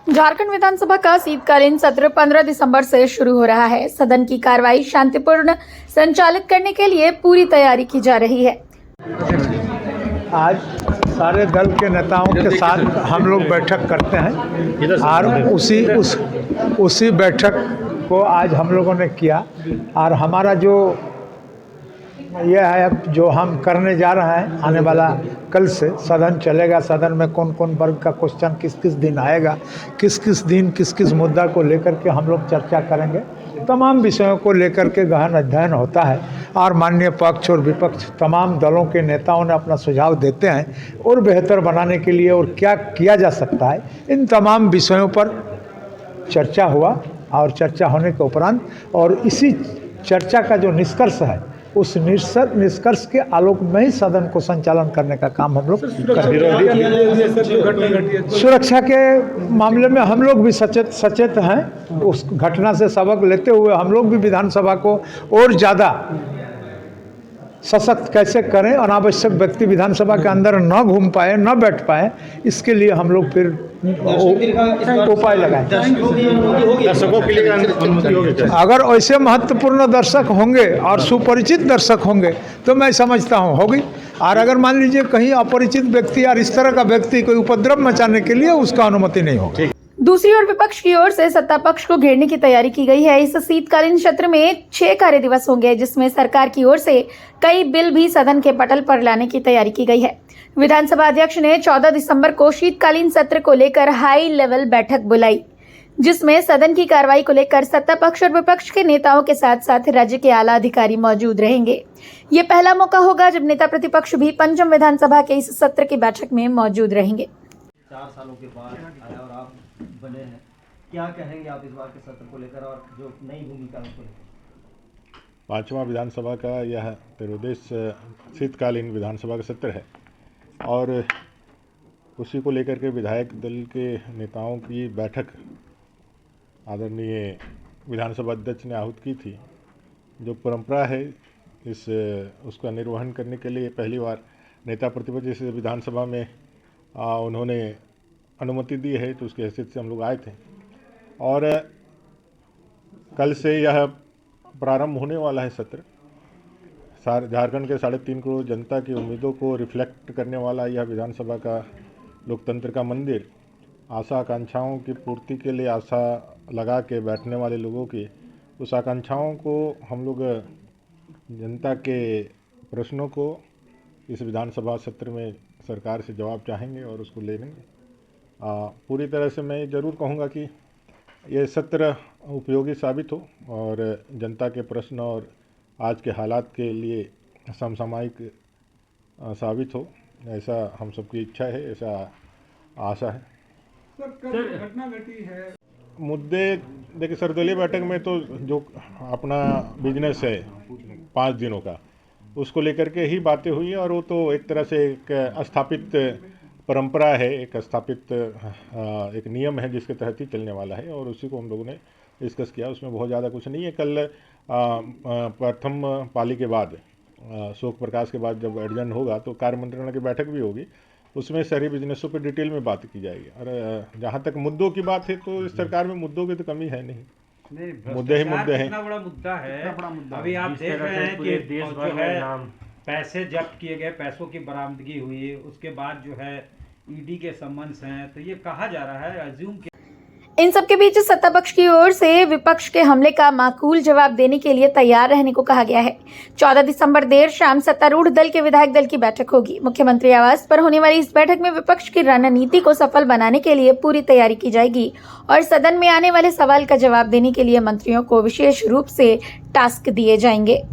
झारखंड विधानसभा का शीतकालीन सत्र 15 दिसंबर से शुरू हो रहा है। सदन की कार्रवाई शांतिपूर्ण संचालित करने के लिए पूरी तैयारी की जा रही है। आज सारे दल के नेताओं के साथ हम लोग बैठक करते हैं और उसी बैठक को आज हम लोगों ने किया और हमारा जो यह है जो हम करने जा रहे हैं आने वाला कल से सदन चलेगा। सदन में कौन कौन वर्ग का क्वेश्चन किस किस दिन आएगा, किस किस दिन किस किस मुद्दा को लेकर के हम लोग चर्चा करेंगे। तमाम विषयों को लेकर के गहन अध्ययन होता है और माननीय पक्ष और विपक्ष तमाम दलों के नेताओं ने अपना सुझाव देते हैं और बेहतर बनाने के लिए और क्या किया जा सकता है, इन तमाम विषयों पर चर्चा हुआ और चर्चा होने के उपरांत और इसी चर्चा का जो निष्कर्ष है उस निष्कर्ष के आलोक में ही सदन को संचालन करने का काम हम लोग सुरक्षा के मामले में हम लोग भी सचेत हैं। उस घटना से सबक लेते हुए हम लोग भी विधानसभा को और ज़्यादा सशक्त कैसे करें, अनावश्यक व्यक्ति विधानसभा के अंदर न घूम पाए न बैठ पाए, इसके लिए हम लोग फिर उपाय लगाएं। दर्शकों के लिए अनुमति होगी? अगर ऐसे महत्वपूर्ण दर्शक होंगे और सुपरिचित दर्शक होंगे तो मैं समझता हूँ होगी। और अगर मान लीजिए कहीं अपरिचित व्यक्ति या इस तरह का व्यक्ति कोई उपद्रव मचाने के लिए उसका अनुमति नहीं होगी। दूसरी ओर विपक्ष की ओर से सत्ता पक्ष को घेरने की तैयारी की गई है। इस शीतकालीन सत्र में 6 कार्य दिवस होंगे, जिसमें सरकार की ओर से कई बिल भी सदन के पटल पर लाने की तैयारी की गई है। विधानसभा अध्यक्ष ने 14 दिसंबर को शीतकालीन सत्र को लेकर हाई लेवल बैठक बुलाई, जिसमें सदन की कार्रवाई को लेकर सत्ता पक्ष और विपक्ष के नेताओं के साथ साथ राज्य के आला अधिकारी मौजूद रहेंगे। ये पहला मौका होगा जब नेता प्रतिपक्ष भी पंचम विधानसभा के इस सत्र की बैठक में मौजूद रहेंगे। 4 सालों के बाद आया और आप बने हैं, क्या कहेंगे आप इस बार के सत्र को लेकर और जो नई भूमिका को लेकर? 5वां विधानसभा का यह त्रयोदश शीतकालीन विधानसभा का सत्र है और उसी को लेकर के विधायक दल के नेताओं की बैठक आदरणीय विधानसभा अध्यक्ष ने आहूत की थी। जो परंपरा है उसका निर्वहन करने के लिए पहली बार नेता प्रतिपक्ष इस विधानसभा में उन्होंने अनुमति दी है, तो उसकी हैसियत से हम लोग आए थे और कल से यह प्रारंभ होने वाला है सत्र। झारखंड के 3.5 करोड़ जनता की उम्मीदों को रिफ्लेक्ट करने वाला यह विधानसभा का लोकतंत्र का मंदिर आशा आकांक्षाओं की पूर्ति के लिए आशा लगा के बैठने वाले लोगों की उस आकांक्षाओं को हम लोग जनता के प्रश्नों को इस विधानसभा सत्र में सरकार से जवाब चाहेंगे और उसको ले लेंगे। पूरी तरह से मैं ज़रूर कहूँगा कि यह सत्र उपयोगी साबित हो और जनता के प्रश्न और आज के हालात के लिए समसामयिक साबित हो, ऐसा हम सबकी इच्छा है, ऐसा आशा है। सर, घटना घटी है मुद्दे देखिए, सर्वदलीय बैठक में तो जो अपना बिजनेस है 5 दिनों का, उसको लेकर के ही बातें हुई और वो तो एक तरह से एक स्थापित परंपरा है, एक स्थापित एक नियम है जिसके तहत ही चलने वाला है और उसी को हम लोगों ने डिस्कस किया। उसमें बहुत ज़्यादा कुछ नहीं है। कल प्रथम पाली के बाद शोक प्रकाश के बाद जब एडजन होगा तो कार्य मंत्रणा की बैठक भी होगी, उसमें सारी बिजनेसों पर डिटेल में बात की जाएगी। और जहाँ तक मुद्दों की बात है तो इस सरकार में मुद्दों की तो कमी है नहीं, मुद्दे ही मुद्दे हैं। इतना बड़ा मुद्दा है। अभी आप देख रहे हैं कि देश भर में पैसे जब्त किए गए, पैसों की बरामदगी हुई, उसके बाद जो है ईडी के समन्स हैं, तो ये कहा जा रहा है अज्यूम के। इन सबके बीच सत्ता पक्ष की ओर से विपक्ष के हमले का माकूल जवाब देने के लिए तैयार रहने को कहा गया है। 14 दिसंबर देर शाम सत्तारूढ़ दल के विधायक दल की बैठक होगी। मुख्यमंत्री आवास पर होने वाली इस बैठक में विपक्ष की रणनीति को सफल बनाने के लिए पूरी तैयारी की जाएगी और सदन में आने वाले सवाल का जवाब देने के लिए मंत्रियों को विशेष रूप से टास्क दिए जाएंगे।